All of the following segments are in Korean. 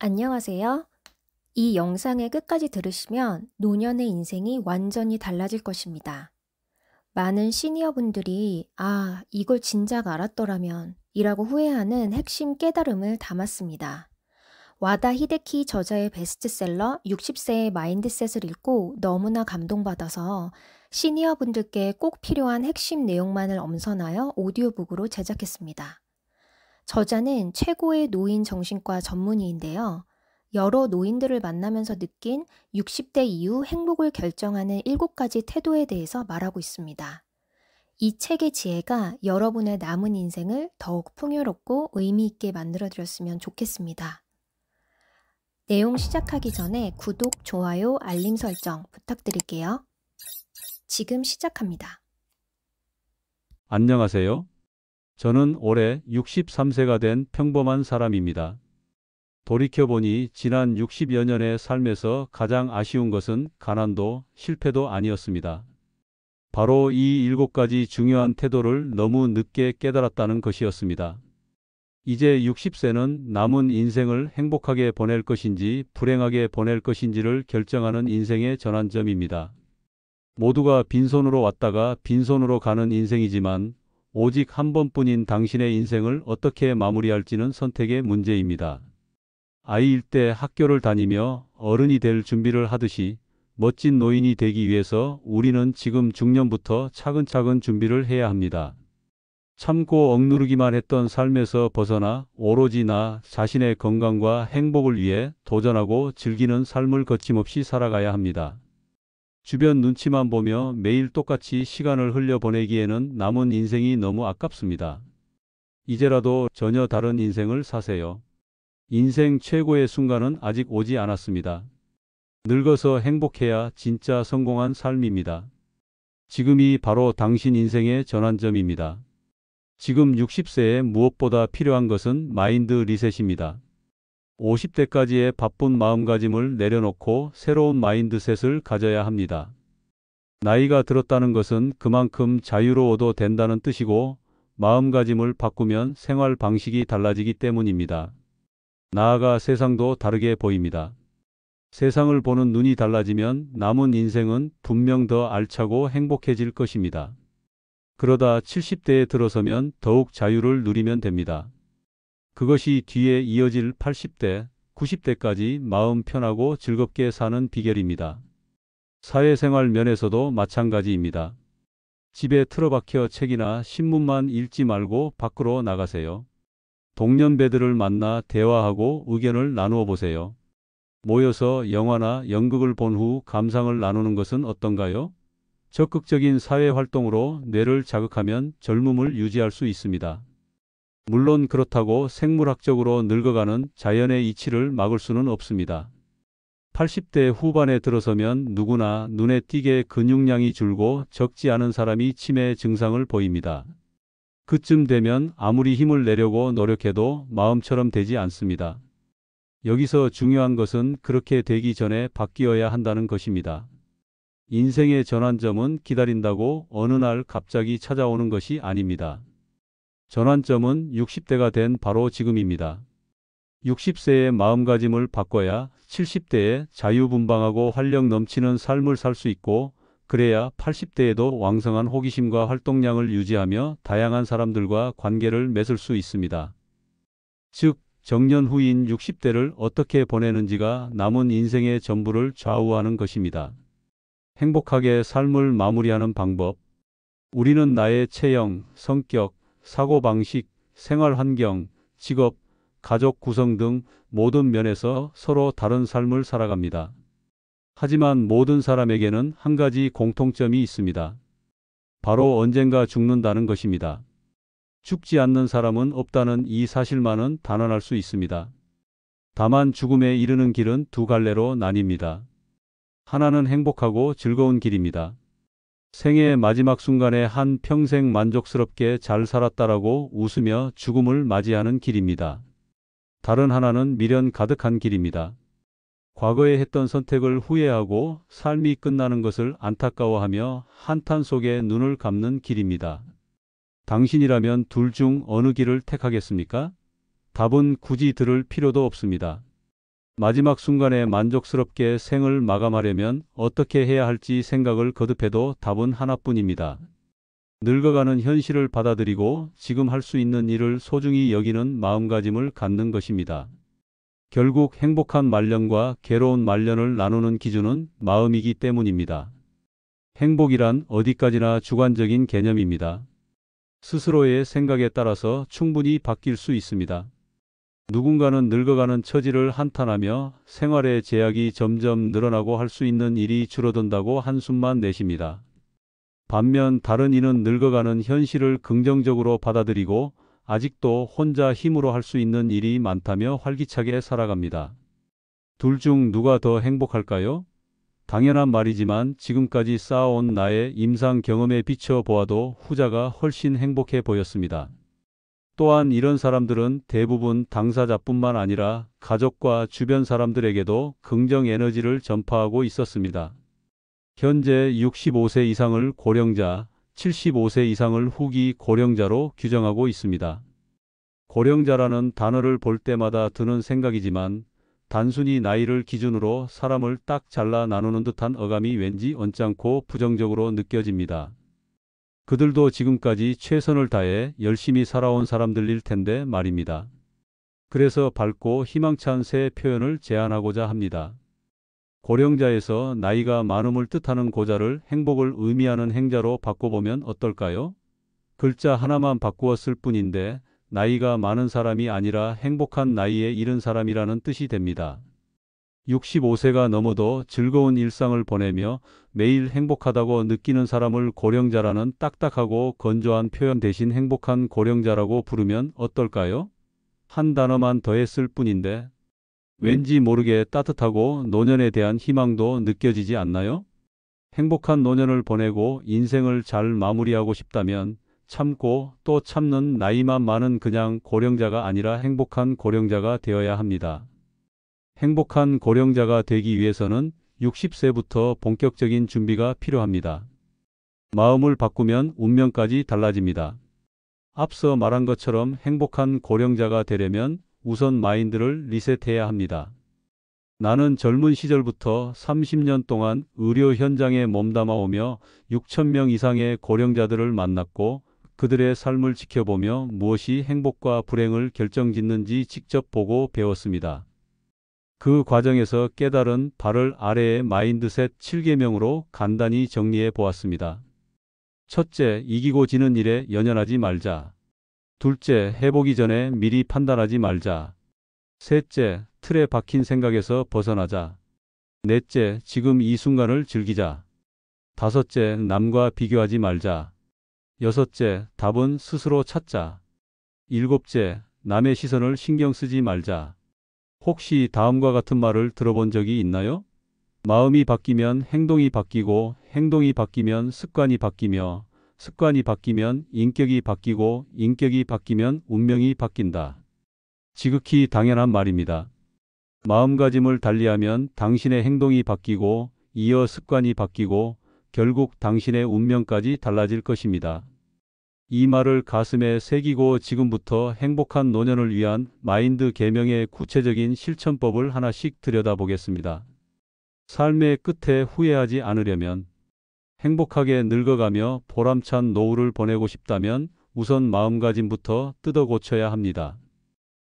안녕하세요. 이 영상을 끝까지 들으시면 노년의 인생이 완전히 달라질 것입니다. 많은 시니어분들이 이걸 진작 알았더라면 이라고 후회하는 핵심 깨달음을 담았습니다. 와다 히데키 저자의 베스트셀러 60세의 마인드셋을 읽고 너무나 감동받아서 시니어분들께 꼭 필요한 핵심 내용만을 엄선하여 오디오북으로 제작했습니다. 저자는 최고의 노인 정신과 전문의인데요. 여러 노인들을 만나면서 느낀 60대 이후 행복을 결정하는 7가지 태도에 대해서 말하고 있습니다. 이 책의 지혜가 여러분의 남은 인생을 더욱 풍요롭고 의미 있게 만들어드렸으면 좋겠습니다. 내용 시작하기 전에 구독, 좋아요, 알림 설정 부탁드릴게요. 지금 시작합니다. 안녕하세요. 저는 올해 63세가 된 평범한 사람입니다. 돌이켜보니 지난 60여 년의 삶에서 가장 아쉬운 것은 가난도 실패도 아니었습니다. 바로 이 7가지 중요한 태도를 너무 늦게 깨달았다는 것이었습니다. 이제 60세는 남은 인생을 행복하게 보낼 것인지 불행하게 보낼 것인지를 결정하는 인생의 전환점입니다. 모두가 빈손으로 왔다가 빈손으로 가는 인생이지만 오직 한 번뿐인 당신의 인생을 어떻게 마무리할지는 선택의 문제입니다. 아이일 때 학교를 다니며 어른이 될 준비를 하듯이 멋진 노인이 되기 위해서 우리는 지금 중년부터 차근차근 준비를 해야 합니다. 참고 억누르기만 했던 삶에서 벗어나 오로지 나 자신의 건강과 행복을 위해 도전하고 즐기는 삶을 거침없이 살아가야 합니다. 주변 눈치만 보며 매일 똑같이 시간을 흘려보내기에는 남은 인생이 너무 아깝습니다. 이제라도 전혀 다른 인생을 사세요. 인생 최고의 순간은 아직 오지 않았습니다. 늙어서 행복해야 진짜 성공한 삶입니다. 지금이 바로 당신 인생의 전환점입니다. 지금 60세에 무엇보다 필요한 것은 마인드 리셋입니다. 50대까지의 바쁜 마음가짐을 내려놓고 새로운 마인드셋을 가져야 합니다. 나이가 들었다는 것은 그만큼 자유로워도 된다는 뜻이고 마음가짐을 바꾸면 생활 방식이 달라지기 때문입니다. 나아가 세상도 다르게 보입니다. 세상을 보는 눈이 달라지면 남은 인생은 분명 더 알차고 행복해질 것입니다. 그러다 70대에 들어서면 더욱 자유를 누리면 됩니다. 그것이 뒤에 이어질 80대, 90대까지 마음 편하고 즐겁게 사는 비결입니다. 사회생활 면에서도 마찬가지입니다. 집에 틀어박혀 책이나 신문만 읽지 말고 밖으로 나가세요. 동년배들을 만나 대화하고 의견을 나누어 보세요. 모여서 영화나 연극을 본 후 감상을 나누는 것은 어떤가요? 적극적인 사회활동으로 뇌를 자극하면 젊음을 유지할 수 있습니다. 물론 그렇다고 생물학적으로 늙어가는 자연의 이치를 막을 수는 없습니다. 80대 후반에 들어서면 누구나 눈에 띄게 근육량이 줄고 적지 않은 사람이 치매 증상을 보입니다. 그쯤 되면 아무리 힘을 내려고 노력해도 마음처럼 되지 않습니다. 여기서 중요한 것은 그렇게 되기 전에 바뀌어야 한다는 것입니다. 인생의 전환점은 기다린다고 어느 날 갑자기 찾아오는 것이 아닙니다. 전환점은 60대가 된 바로 지금입니다. 60세의 마음가짐을 바꿔야 70대에 자유분방하고 활력 넘치는 삶을 살 수 있고 그래야 80대에도 왕성한 호기심과 활동량을 유지하며 다양한 사람들과 관계를 맺을 수 있습니다. 즉, 정년 후인 60대를 어떻게 보내는지가 남은 인생의 전부를 좌우하는 것입니다. 행복하게 삶을 마무리하는 방법. 우리는 나의 체형, 성격, 사고방식, 생활환경, 직업, 가족 구성 등 모든 면에서 서로 다른 삶을 살아갑니다. 하지만 모든 사람에게는 한 가지 공통점이 있습니다. 바로 언젠가 죽는다는 것입니다. 죽지 않는 사람은 없다는 이 사실만은 단언할 수 있습니다. 다만 죽음에 이르는 길은 두 갈래로 나뉩니다. 하나는 행복하고 즐거운 길입니다. 생애의 마지막 순간에 한 평생 만족스럽게 잘 살았다라고 웃으며 죽음을 맞이하는 길입니다. 다른 하나는 미련 가득한 길입니다. 과거에 했던 선택을 후회하고 삶이 끝나는 것을 안타까워하며 한탄 속에 눈을 감는 길입니다. 당신이라면 둘 중 어느 길을 택하겠습니까? 답은 굳이 들을 필요도 없습니다. 마지막 순간에 만족스럽게 생을 마감하려면 어떻게 해야 할지 생각을 거듭해도 답은 하나뿐입니다. 늙어가는 현실을 받아들이고 지금 할 수 있는 일을 소중히 여기는 마음가짐을 갖는 것입니다. 결국 행복한 말년과 괴로운 말년을 나누는 기준은 마음이기 때문입니다. 행복이란 어디까지나 주관적인 개념입니다. 스스로의 생각에 따라서 충분히 바뀔 수 있습니다. 누군가는 늙어가는 처지를 한탄하며 생활의 제약이 점점 늘어나고 할 수 있는 일이 줄어든다고 한숨만 내쉽니다. 반면 다른 이는 늙어가는 현실을 긍정적으로 받아들이고 아직도 혼자 힘으로 할 수 있는 일이 많다며 활기차게 살아갑니다. 둘 중 누가 더 행복할까요? 당연한 말이지만 지금까지 쌓아온 나의 임상 경험에 비춰 보아도 후자가 훨씬 행복해 보였습니다. 또한 이런 사람들은 대부분 당사자뿐만 아니라 가족과 주변 사람들에게도 긍정 에너지를 전파하고 있었습니다. 현재 65세 이상을 고령자, 75세 이상을 후기 고령자로 규정하고 있습니다. 고령자라는 단어를 볼 때마다 드는 생각이지만 단순히 나이를 기준으로 사람을 딱 잘라 나누는 듯한 어감이 왠지 언짢고 부정적으로 느껴집니다. 그들도 지금까지 최선을 다해 열심히 살아온 사람들일 텐데 말입니다. 그래서 밝고 희망찬 새 표현을 제안하고자 합니다. 고령자에서 나이가 많음을 뜻하는 고자를 행복을 의미하는 행자로 바꿔보면 어떨까요? 글자 하나만 바꾸었을 뿐인데 나이가 많은 사람이 아니라 행복한 나이에 이른 사람이라는 뜻이 됩니다. 65세가 넘어도 즐거운 일상을 보내며 매일 행복하다고 느끼는 사람을 고령자라는 딱딱하고 건조한 표현 대신 행복한 고령자라고 부르면 어떨까요? 한 단어만 더했을 뿐인데 왠지 모르게 따뜻하고 노년에 대한 희망도 느껴지지 않나요? 행복한 노년을 보내고 인생을 잘 마무리하고 싶다면 참고 또 참는 나이만 많은 그냥 고령자가 아니라 행복한 고령자가 되어야 합니다. 행복한 고령자가 되기 위해서는 60세부터 본격적인 준비가 필요합니다. 마음을 바꾸면 운명까지 달라집니다. 앞서 말한 것처럼 행복한 고령자가 되려면 우선 마인드를 리셋해야 합니다. 나는 젊은 시절부터 30년 동안 의료 현장에 몸담아 오며 6,000명 이상의 고령자들을 만났고 그들의 삶을 지켜보며 무엇이 행복과 불행을 결정짓는지 직접 보고 배웠습니다. 그 과정에서 깨달은 바를 아래의 마인드셋 7계명으로 간단히 정리해 보았습니다. 첫째, 이기고 지는 일에 연연하지 말자. 둘째, 해보기 전에 미리 판단하지 말자. 셋째, 틀에 박힌 생각에서 벗어나자. 넷째, 지금 이 순간을 즐기자. 다섯째, 남과 비교하지 말자. 여섯째, 답은 스스로 찾자. 일곱째, 남의 시선을 신경 쓰지 말자. 혹시 다음과 같은 말을 들어본 적이 있나요? 마음이 바뀌면 행동이 바뀌고 행동이 바뀌면 습관이 바뀌며 습관이 바뀌면 인격이 바뀌고 인격이 바뀌면 운명이 바뀐다. 지극히 당연한 말입니다. 마음가짐을 달리하면 당신의 행동이 바뀌고 이어 습관이 바뀌고 결국 당신의 운명까지 달라질 것입니다. 이 말을 가슴에 새기고 지금부터 행복한 노년을 위한 마인드 계명의 구체적인 실천법을 하나씩 들여다보겠습니다. 삶의 끝에 후회하지 않으려면, 행복하게 늙어가며 보람찬 노후를 보내고 싶다면 우선 마음가짐부터 뜯어 고쳐야 합니다.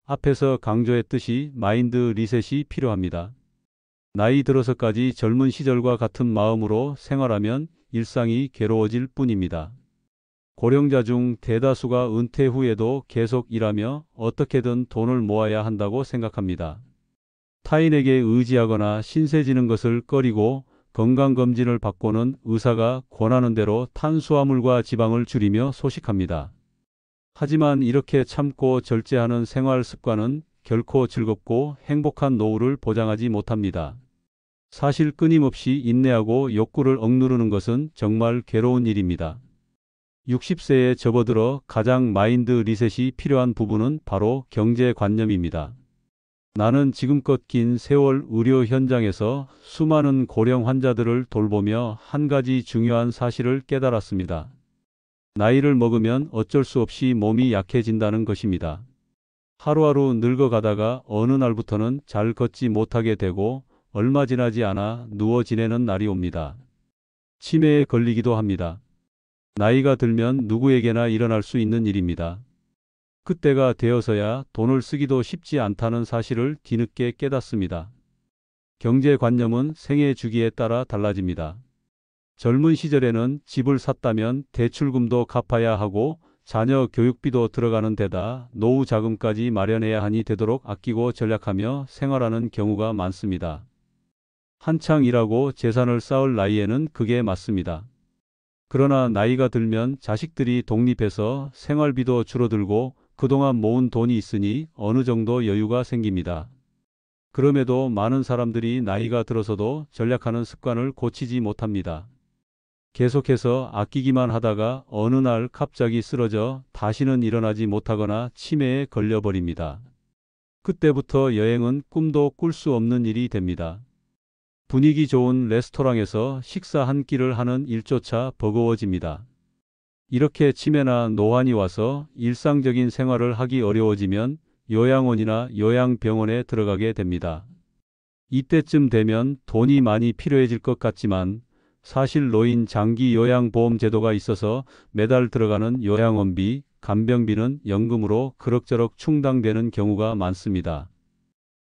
앞에서 강조했듯이 마인드 리셋이 필요합니다. 나이 들어서까지 젊은 시절과 같은 마음으로 생활하면 일상이 괴로워질 뿐입니다. 고령자 중 대다수가 은퇴 후에도 계속 일하며 어떻게든 돈을 모아야 한다고 생각합니다. 타인에게 의지하거나 신세지는 것을 꺼리고 건강검진을 받고는 의사가 권하는 대로 탄수화물과 지방을 줄이며 소식합니다. 하지만 이렇게 참고 절제하는 생활 습관은 결코 즐겁고 행복한 노후를 보장하지 못합니다. 사실 끊임없이 인내하고 욕구를 억누르는 것은 정말 괴로운 일입니다. 60세에 접어들어 가장 마인드 리셋이 필요한 부분은 바로 경제관념입니다. 나는 지금껏 긴 세월 의료 현장에서 수많은 고령 환자들을 돌보며 한 가지 중요한 사실을 깨달았습니다. 나이를 먹으면 어쩔 수 없이 몸이 약해진다는 것입니다. 하루하루 늙어가다가 어느 날부터는 잘 걷지 못하게 되고 얼마 지나지 않아 누워 지내는 날이 옵니다. 치매에 걸리기도 합니다. 나이가 들면 누구에게나 일어날 수 있는 일입니다. 그때가 되어서야 돈을 쓰기도 쉽지 않다는 사실을 뒤늦게 깨닫습니다. 경제관념은 생애 주기에 따라 달라집니다. 젊은 시절에는 집을 샀다면 대출금도 갚아야 하고 자녀 교육비도 들어가는 데다 노후 자금까지 마련해야 하니 되도록 아끼고 절약하며 생활하는 경우가 많습니다. 한창 일하고 재산을 쌓을 나이에는 그게 맞습니다. 그러나 나이가 들면 자식들이 독립해서 생활비도 줄어들고 그동안 모은 돈이 있으니 어느 정도 여유가 생깁니다. 그럼에도 많은 사람들이 나이가 들어서도 절약하는 습관을 고치지 못합니다. 계속해서 아끼기만 하다가 어느 날 갑자기 쓰러져 다시는 일어나지 못하거나 치매에 걸려버립니다. 그때부터 여행은 꿈도 꿀 수 없는 일이 됩니다. 분위기 좋은 레스토랑에서 식사 한 끼를 하는 일조차 버거워집니다. 이렇게 치매나 노환이 와서 일상적인 생활을 하기 어려워지면 요양원이나 요양병원에 들어가게 됩니다. 이때쯤 되면 돈이 많이 필요해질 것 같지만 사실 노인 장기 요양보험 제도가 있어서 매달 들어가는 요양원비, 간병비는 연금으로 그럭저럭 충당되는 경우가 많습니다.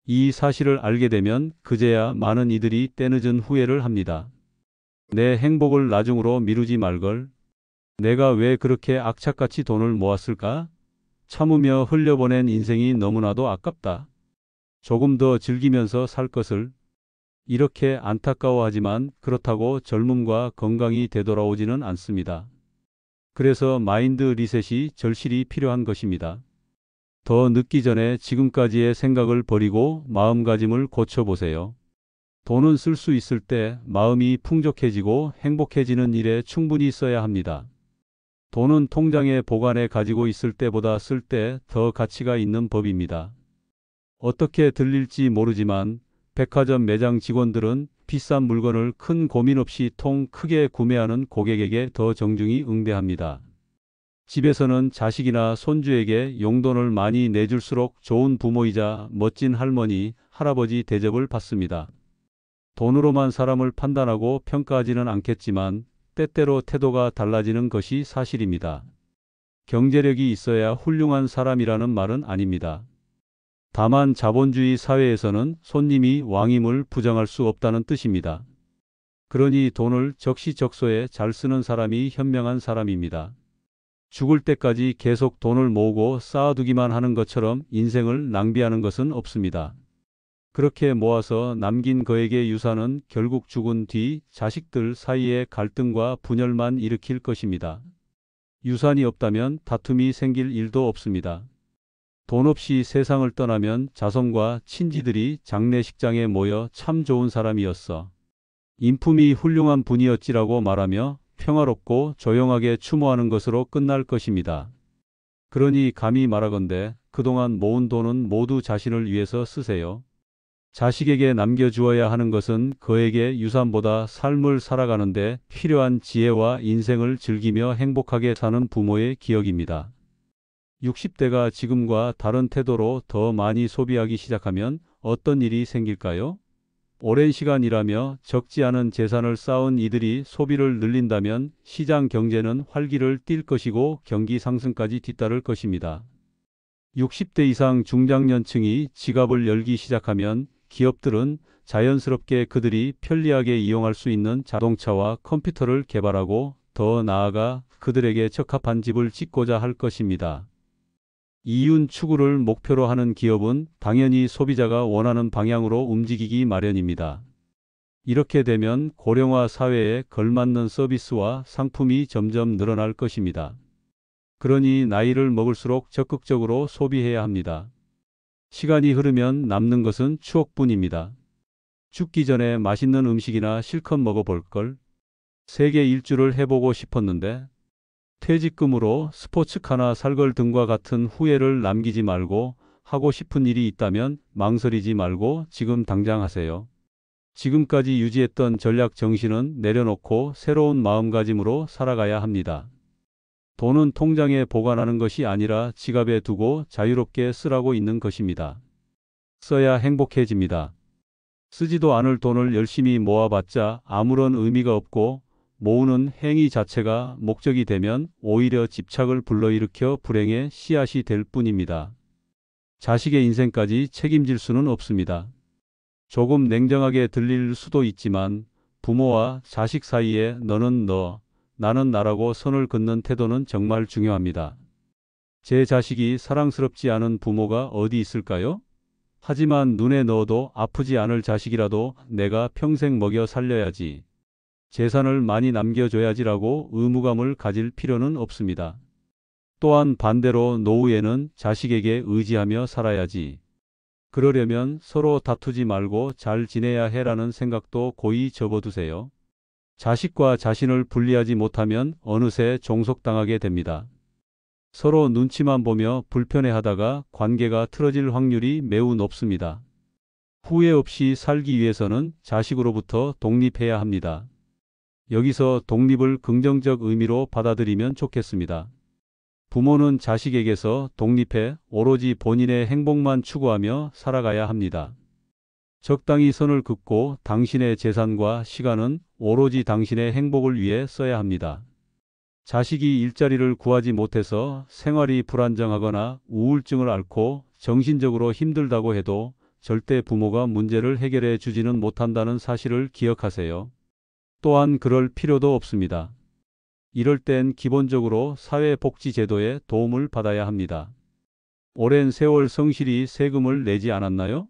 이 사실을 알게 되면 그제야 많은 이들이 때늦은 후회를 합니다. 내 행복을 나중으로 미루지 말걸. 내가 왜 그렇게 악착같이 돈을 모았을까? 참으며 흘려보낸 인생이 너무나도 아깝다. 조금 더 즐기면서 살 것을. 이렇게 안타까워하지만 그렇다고 젊음과 건강이 되돌아오지는 않습니다. 그래서 마인드 리셋이 절실히 필요한 것입니다. 더 늦기 전에 지금까지의 생각을 버리고 마음가짐을 고쳐보세요. 돈은 쓸 수 있을 때 마음이 풍족해지고 행복해지는 일에 충분히 써야 합니다. 돈은 통장에 보관해 가지고 있을 때보다 쓸 때 더 가치가 있는 법입니다. 어떻게 들릴지 모르지만 백화점 매장 직원들은 비싼 물건을 큰 고민 없이 통 크게 구매하는 고객에게 더 정중히 응대합니다. 집에서는 자식이나 손주에게 용돈을 많이 내줄수록 좋은 부모이자 멋진 할머니, 할아버지 대접을 받습니다. 돈으로만 사람을 판단하고 평가하지는 않겠지만 때때로 태도가 달라지는 것이 사실입니다. 경제력이 있어야 훌륭한 사람이라는 말은 아닙니다. 다만 자본주의 사회에서는 손님이 왕임을 부정할 수 없다는 뜻입니다. 그러니 돈을 적시적소에 잘 쓰는 사람이 현명한 사람입니다. 죽을 때까지 계속 돈을 모으고 쌓아두기만 하는 것처럼 인생을 낭비하는 것은 없습니다. 그렇게 모아서 남긴 거액의 유산은 결국 죽은 뒤 자식들 사이의 갈등과 분열만 일으킬 것입니다. 유산이 없다면 다툼이 생길 일도 없습니다. 돈 없이 세상을 떠나면 자손과 친지들이 장례식장에 모여 참 좋은 사람이었어. 인품이 훌륭한 분이었지라고 말하며 평화롭고 조용하게 추모하는 것으로 끝날 것입니다. 그러니 감히 말하건대 그동안 모은 돈은 모두 자신을 위해서 쓰세요. 자식에게 남겨주어야 하는 것은 그에게 유산보다 삶을 살아가는데 필요한 지혜와 인생을 즐기며 행복하게 사는 부모의 기억입니다. 60대가 지금과 다른 태도로 더 많이 소비하기 시작하면 어떤 일이 생길까요? 오랜 시간 일하며 적지 않은 재산을 쌓은 이들이 소비를 늘린다면 시장 경제는 활기를 띨 것이고 경기 상승까지 뒤따를 것입니다. 60대 이상 중장년층이 지갑을 열기 시작하면 기업들은 자연스럽게 그들이 편리하게 이용할 수 있는 자동차와 컴퓨터를 개발하고 더 나아가 그들에게 적합한 집을 짓고자 할 것입니다. 이윤 추구를 목표로 하는 기업은 당연히 소비자가 원하는 방향으로 움직이기 마련입니다. 이렇게 되면 고령화 사회에 걸맞는 서비스와 상품이 점점 늘어날 것입니다. 그러니 나이를 먹을수록 적극적으로 소비해야 합니다. 시간이 흐르면 남는 것은 추억뿐입니다. 죽기 전에 맛있는 음식이나 실컷 먹어볼 걸. 세계 일주를 해보고 싶었는데 퇴직금으로 스포츠카나 살 걸 등과 같은 후회를 남기지 말고 하고 싶은 일이 있다면 망설이지 말고 지금 당장 하세요. 지금까지 유지했던 전략 정신은 내려놓고 새로운 마음가짐으로 살아가야 합니다. 돈은 통장에 보관하는 것이 아니라 지갑에 두고 자유롭게 쓰라고 있는 것입니다. 써야 행복해집니다. 쓰지도 않을 돈을 열심히 모아봤자 아무런 의미가 없고 모으는 행위 자체가 목적이 되면 오히려 집착을 불러일으켜 불행의 씨앗이 될 뿐입니다. 자식의 인생까지 책임질 수는 없습니다. 조금 냉정하게 들릴 수도 있지만 부모와 자식 사이에 너는 너, 나는 나라고 선을 긋는 태도는 정말 중요합니다. 제 자식이 사랑스럽지 않은 부모가 어디 있을까요? 하지만 눈에 넣어도 아프지 않을 자식이라도 내가 평생 먹여 살려야지, 재산을 많이 남겨줘야지라고 의무감을 가질 필요는 없습니다. 또한 반대로 노후에는 자식에게 의지하며 살아야지. 그러려면 서로 다투지 말고 잘 지내야 해라는 생각도 고이 접어두세요. 자식과 자신을 분리하지 못하면 어느새 종속당하게 됩니다. 서로 눈치만 보며 불편해하다가 관계가 틀어질 확률이 매우 높습니다. 후회 없이 살기 위해서는 자식으로부터 독립해야 합니다. 여기서 독립을 긍정적 의미로 받아들이면 좋겠습니다. 부모는 자식에게서 독립해 오로지 본인의 행복만 추구하며 살아가야 합니다. 적당히 선을 긋고 당신의 재산과 시간은 오로지 당신의 행복을 위해 써야 합니다. 자식이 일자리를 구하지 못해서 생활이 불안정하거나 우울증을 앓고 정신적으로 힘들다고 해도 절대 부모가 문제를 해결해 주지는 못한다는 사실을 기억하세요. 또한 그럴 필요도 없습니다. 이럴 땐 기본적으로 사회복지제도의 도움을 받아야 합니다. 오랜 세월 성실히 세금을 내지 않았나요?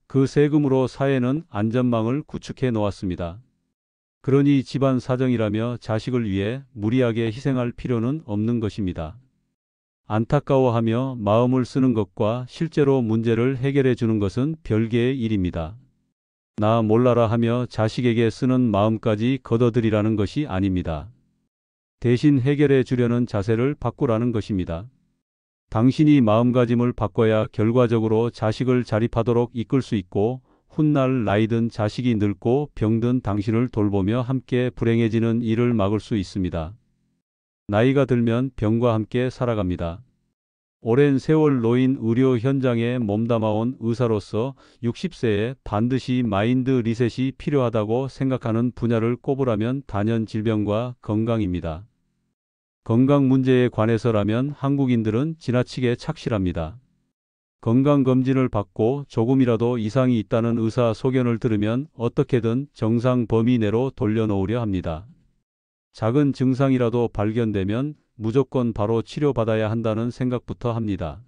그 세금으로 사회는 안전망을 구축해 놓았습니다. 그러니 집안 사정이라며 자식을 위해 무리하게 희생할 필요는 없는 것입니다. 안타까워하며 마음을 쓰는 것과 실제로 문제를 해결해 주는 것은 별개의 일입니다. 나 몰라라 하며 자식에게 쓰는 마음까지 걷어들이라는 것이 아닙니다. 대신 해결해 주려는 자세를 바꾸라는 것입니다. 당신이 마음가짐을 바꿔야 결과적으로 자식을 자립하도록 이끌 수 있고 훗날 나이든 자식이 늙고 병든 당신을 돌보며 함께 불행해지는 일을 막을 수 있습니다. 나이가 들면 병과 함께 살아갑니다. 오랜 세월 노인 의료 현장에 몸담아온 의사로서 60세에 반드시 마인드 리셋이 필요하다고 생각하는 분야를 꼽으라면 단연 질병과 건강입니다. 건강 문제에 관해서라면 한국인들은 지나치게 착실합니다. 건강검진을 받고 조금이라도 이상이 있다는 의사 소견을 들으면 어떻게든 정상 범위 내로 돌려놓으려 합니다. 작은 증상이라도 발견되면 무조건 바로 치료받아야 한다는 생각부터 합니다.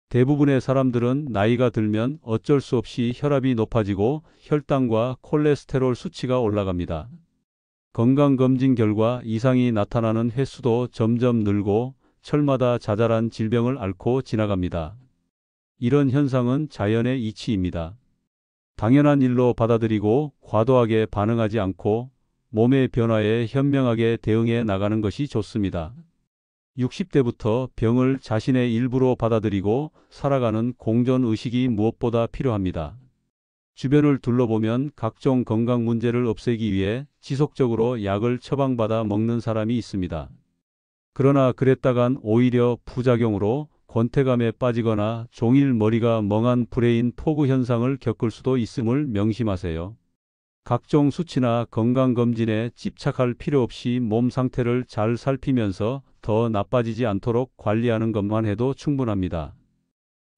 대부분의 사람들은 나이가 들면 어쩔 수 없이 혈압이 높아지고 혈당과 콜레스테롤 수치가 올라갑니다. 건강검진 결과 이상이 나타나는 횟수도 점점 늘고 철마다 자잘한 질병을 앓고 지나갑니다. 이런 현상은 자연의 이치입니다. 당연한 일로 받아들이고 과도하게 반응하지 않고 몸의 변화에 현명하게 대응해 나가는 것이 좋습니다. 60대부터 병을 자신의 일부로 받아들이고 살아가는 공존의식이 무엇보다 필요합니다. 주변을 둘러보면 각종 건강 문제를 없애기 위해 지속적으로 약을 처방받아 먹는 사람이 있습니다. 그러나 그랬다간 오히려 부작용으로 권태감에 빠지거나 종일 머리가 멍한 브레인 포그 현상을 겪을 수도 있음을 명심하세요. 각종 수치나 건강검진에 집착할 필요 없이 몸 상태를 잘 살피면서 더 나빠지지 않도록 관리하는 것만 해도 충분합니다.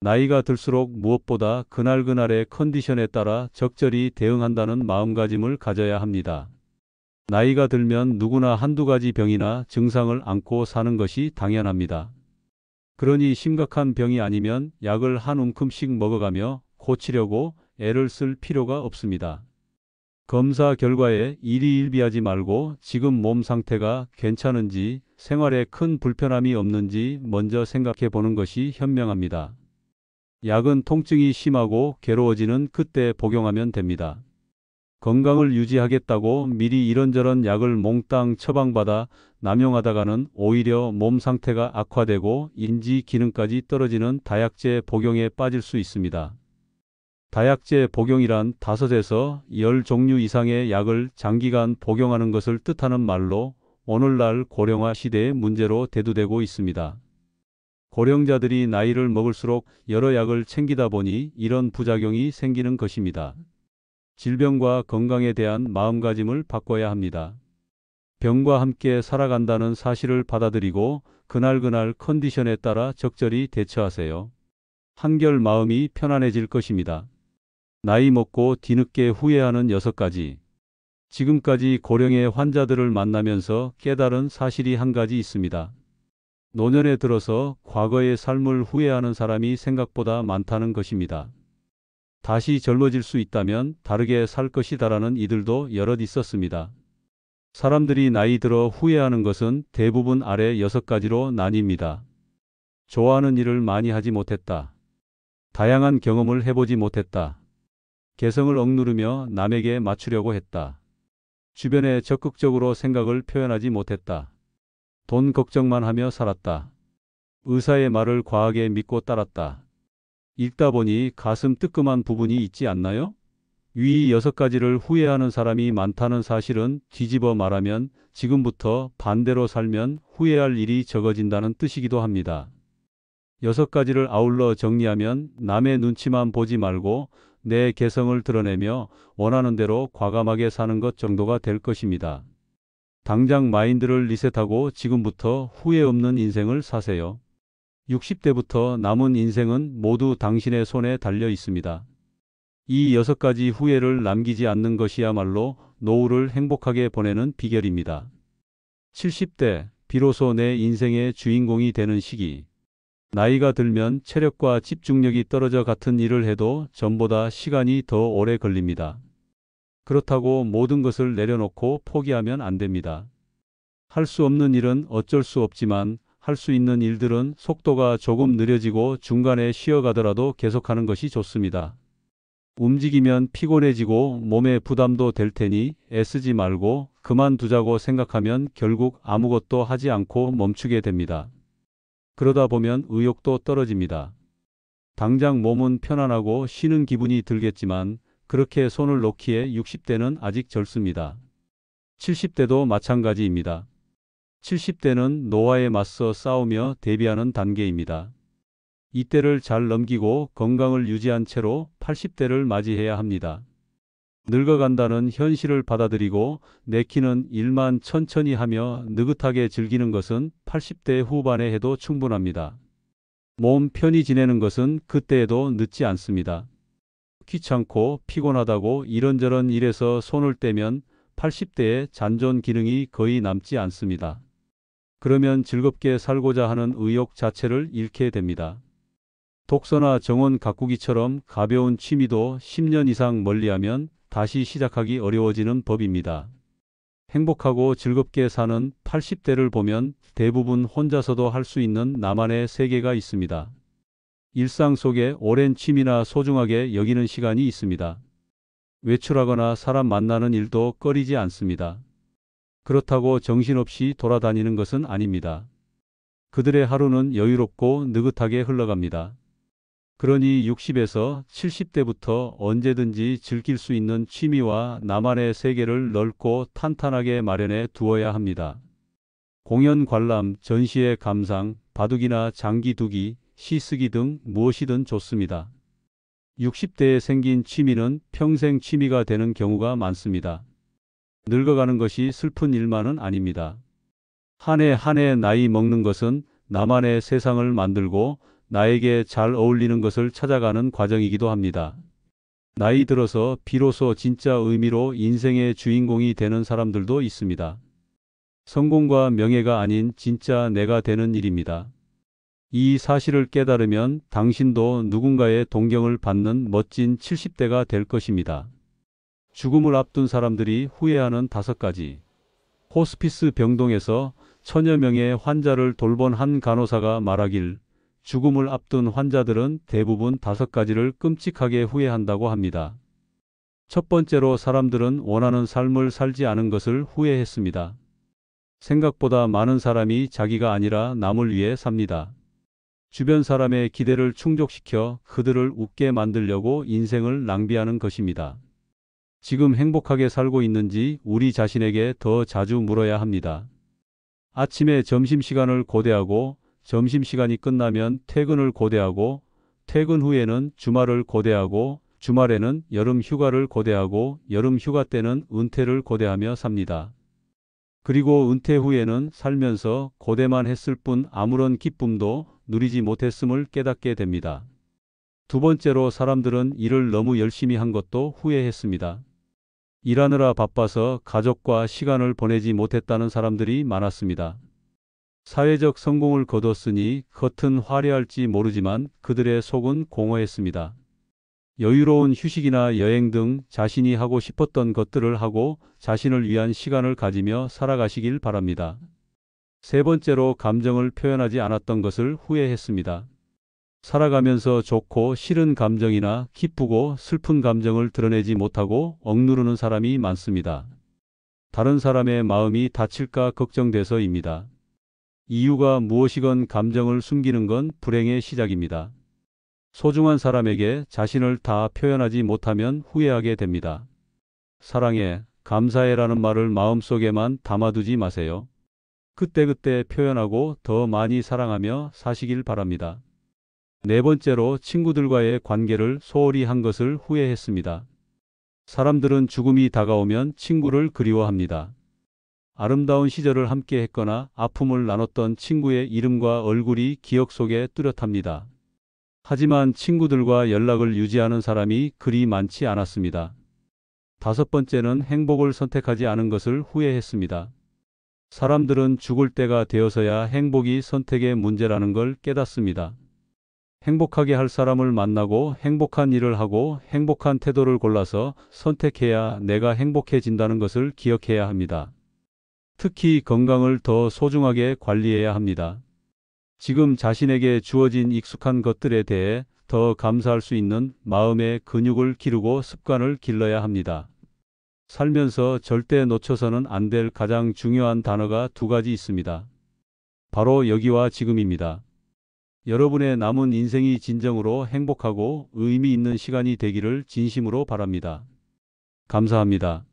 나이가 들수록 무엇보다 그날그날의 컨디션에 따라 적절히 대응한다는 마음가짐을 가져야 합니다. 나이가 들면 누구나 한두 가지 병이나 증상을 안고 사는 것이 당연합니다. 그러니 심각한 병이 아니면 약을 한 움큼씩 먹어가며 고치려고 애를 쓸 필요가 없습니다. 검사 결과에 일희일비하지 말고 지금 몸 상태가 괜찮은지, 생활에 큰 불편함이 없는지 먼저 생각해 보는 것이 현명합니다. 약은 통증이 심하고 괴로워지는 그때 복용하면 됩니다. 건강을 유지하겠다고 미리 이런저런 약을 몽땅 처방받아 남용하다가는 오히려 몸 상태가 악화되고 인지 기능까지 떨어지는 다약제 복용에 빠질 수 있습니다. 다약제 복용이란 5에서 10종류 이상의 약을 장기간 복용하는 것을 뜻하는 말로 오늘날 고령화 시대의 문제로 대두되고 있습니다. 고령자들이 나이를 먹을수록 여러 약을 챙기다 보니 이런 부작용이 생기는 것입니다. 질병과 건강에 대한 마음가짐을 바꿔야 합니다. 병과 함께 살아간다는 사실을 받아들이고 그날그날 컨디션에 따라 적절히 대처하세요. 한결 마음이 편안해질 것입니다. 나이 먹고 뒤늦게 후회하는 6가지. 지금까지 고령의 환자들을 만나면서 깨달은 사실이 한 가지 있습니다. 노년에 들어서 과거의 삶을 후회하는 사람이 생각보다 많다는 것입니다. 다시 젊어질 수 있다면 다르게 살 것이다라는 이들도 여럿 있었습니다. 사람들이 나이 들어 후회하는 것은 대부분 아래 6가지로 나뉩니다. 좋아하는 일을 많이 하지 못했다. 다양한 경험을 해보지 못했다. 개성을 억누르며 남에게 맞추려고 했다. 주변에 적극적으로 생각을 표현하지 못했다. 돈 걱정만 하며 살았다. 의사의 말을 과하게 믿고 따랐다. 읽다 보니 가슴 뜨끔한 부분이 있지 않나요? 위 6가지를 후회하는 사람이 많다는 사실은 뒤집어 말하면 지금부터 반대로 살면 후회할 일이 적어진다는 뜻이기도 합니다. 6가지를 아울러 정리하면 남의 눈치만 보지 말고 내 개성을 드러내며 원하는 대로 과감하게 사는 것 정도가 될 것입니다. 당장 마인드를 리셋하고 지금부터 후회 없는 인생을 사세요. 60대부터 남은 인생은 모두 당신의 손에 달려 있습니다. 이 6가지 후회를 남기지 않는 것이야말로 노후를 행복하게 보내는 비결입니다. 70대, 비로소 내 인생의 주인공이 되는 시기. 나이가 들면 체력과 집중력이 떨어져 같은 일을 해도 전보다 시간이 더 오래 걸립니다. 그렇다고 모든 것을 내려놓고 포기하면 안 됩니다. 할 수 없는 일은 어쩔 수 없지만 할 수 있는 일들은 속도가 조금 느려지고 중간에 쉬어가더라도 계속하는 것이 좋습니다. 움직이면 피곤해지고 몸에 부담도 될 테니 애쓰지 말고 그만두자고 생각하면 결국 아무것도 하지 않고 멈추게 됩니다. 그러다 보면 의욕도 떨어집니다. 당장 몸은 편안하고 쉬는 기분이 들겠지만 그렇게 손을 놓기에 60대는 아직 젊습니다. 70대도 마찬가지입니다. 70대는 노화에 맞서 싸우며 대비하는 단계입니다. 이때를 잘 넘기고 건강을 유지한 채로 80대를 맞이해야 합니다. 늙어간다는 현실을 받아들이고 내키는 일만 천천히 하며 느긋하게 즐기는 것은 80대 후반에 해도 충분합니다. 몸 편히 지내는 것은 그때에도 늦지 않습니다. 귀찮고 피곤하다고 이런저런 일에서 손을 떼면 80대의 잔존 기능이 거의 남지 않습니다. 그러면 즐겁게 살고자 하는 의욕 자체를 잃게 됩니다. 독서나 정원 가꾸기처럼 가벼운 취미도 10년 이상 멀리하면 다시 시작하기 어려워지는 법입니다. 행복하고 즐겁게 사는 80대를 보면 대부분 혼자서도 할 수 있는 나만의 세계가 있습니다. 일상 속에 오랜 취미나 소중하게 여기는 시간이 있습니다. 외출하거나 사람 만나는 일도 꺼리지 않습니다. 그렇다고 정신없이 돌아다니는 것은 아닙니다. 그들의 하루는 여유롭고 느긋하게 흘러갑니다. 그러니 60에서 70대부터 언제든지 즐길 수 있는 취미와 나만의 세계를 넓고 탄탄하게 마련해 두어야 합니다. 공연 관람, 전시회 감상, 바둑이나 장기 두기, 시 쓰기 등 무엇이든 좋습니다. 60대에 생긴 취미는 평생 취미가 되는 경우가 많습니다. 늙어가는 것이 슬픈 일만은 아닙니다. 한 해 한 해 나이 먹는 것은 나만의 세상을 만들고 나에게 잘 어울리는 것을 찾아가는 과정이기도 합니다. 나이 들어서 비로소 진짜 의미로 인생의 주인공이 되는 사람들도 있습니다. 성공과 명예가 아닌 진짜 내가 되는 일입니다. 이 사실을 깨달으면 당신도 누군가의 동경을 받는 멋진 70대가 될 것입니다. 죽음을 앞둔 사람들이 후회하는 5가지. 호스피스 병동에서 천여 명의 환자를 돌본 한 간호사가 말하길 죽음을 앞둔 환자들은 대부분 5가지를 끔찍하게 후회한다고 합니다. 첫 번째로 사람들은 원하는 삶을 살지 않은 것을 후회했습니다. 생각보다 많은 사람이 자기가 아니라 남을 위해 삽니다. 주변 사람의 기대를 충족시켜 그들을 웃게 만들려고 인생을 낭비하는 것입니다. 지금 행복하게 살고 있는지 우리 자신에게 더 자주 물어야 합니다. 아침에 점심시간을 고대하고 점심시간이 끝나면 퇴근을 고대하고 퇴근 후에는 주말을 고대하고 주말에는 여름 휴가를 고대하고 여름 휴가 때는 은퇴를 고대하며 삽니다. 그리고 은퇴 후에는 살면서 고대만 했을 뿐 아무런 기쁨도 누리지 못했음을 깨닫게 됩니다. 두 번째로 사람들은 일을 너무 열심히 한 것도 후회했습니다. 일하느라 바빠서 가족과 시간을 보내지 못했다는 사람들이 많았습니다. 사회적 성공을 거뒀으니 겉은 화려할지 모르지만 그들의 속은 공허했습니다. 여유로운 휴식이나 여행 등 자신이 하고 싶었던 것들을 하고 자신을 위한 시간을 가지며 살아가시길 바랍니다. 세 번째로 감정을 표현하지 않았던 것을 후회했습니다. 살아가면서 좋고 싫은 감정이나 기쁘고 슬픈 감정을 드러내지 못하고 억누르는 사람이 많습니다. 다른 사람의 마음이 다칠까 걱정돼서입니다. 이유가 무엇이건 감정을 숨기는 건 불행의 시작입니다. 소중한 사람에게 자신을 다 표현하지 못하면 후회하게 됩니다. 사랑해, 감사해라는 말을 마음속에만 담아두지 마세요. 그때그때 표현하고 더 많이 사랑하며 사시길 바랍니다. 네 번째로 친구들과의 관계를 소홀히 한 것을 후회했습니다. 사람들은 죽음이 다가오면 친구를 그리워합니다. 아름다운 시절을 함께 했거나 아픔을 나눴던 친구의 이름과 얼굴이 기억 속에 뚜렷합니다. 하지만 친구들과 연락을 유지하는 사람이 그리 많지 않았습니다. 다섯 번째는 행복을 선택하지 않은 것을 후회했습니다. 사람들은 죽을 때가 되어서야 행복이 선택의 문제라는 걸 깨닫습니다. 행복하게 할 사람을 만나고 행복한 일을 하고 행복한 태도를 골라서 선택해야 내가 행복해진다는 것을 기억해야 합니다. 특히 건강을 더 소중하게 관리해야 합니다. 지금 자신에게 주어진 익숙한 것들에 대해 더 감사할 수 있는 마음의 근육을 기르고 습관을 길러야 합니다. 살면서 절대 놓쳐서는 안 될 가장 중요한 단어가 두 가지 있습니다. 바로 여기와 지금입니다. 여러분의 남은 인생이 진정으로 행복하고 의미 있는 시간이 되기를 진심으로 바랍니다. 감사합니다.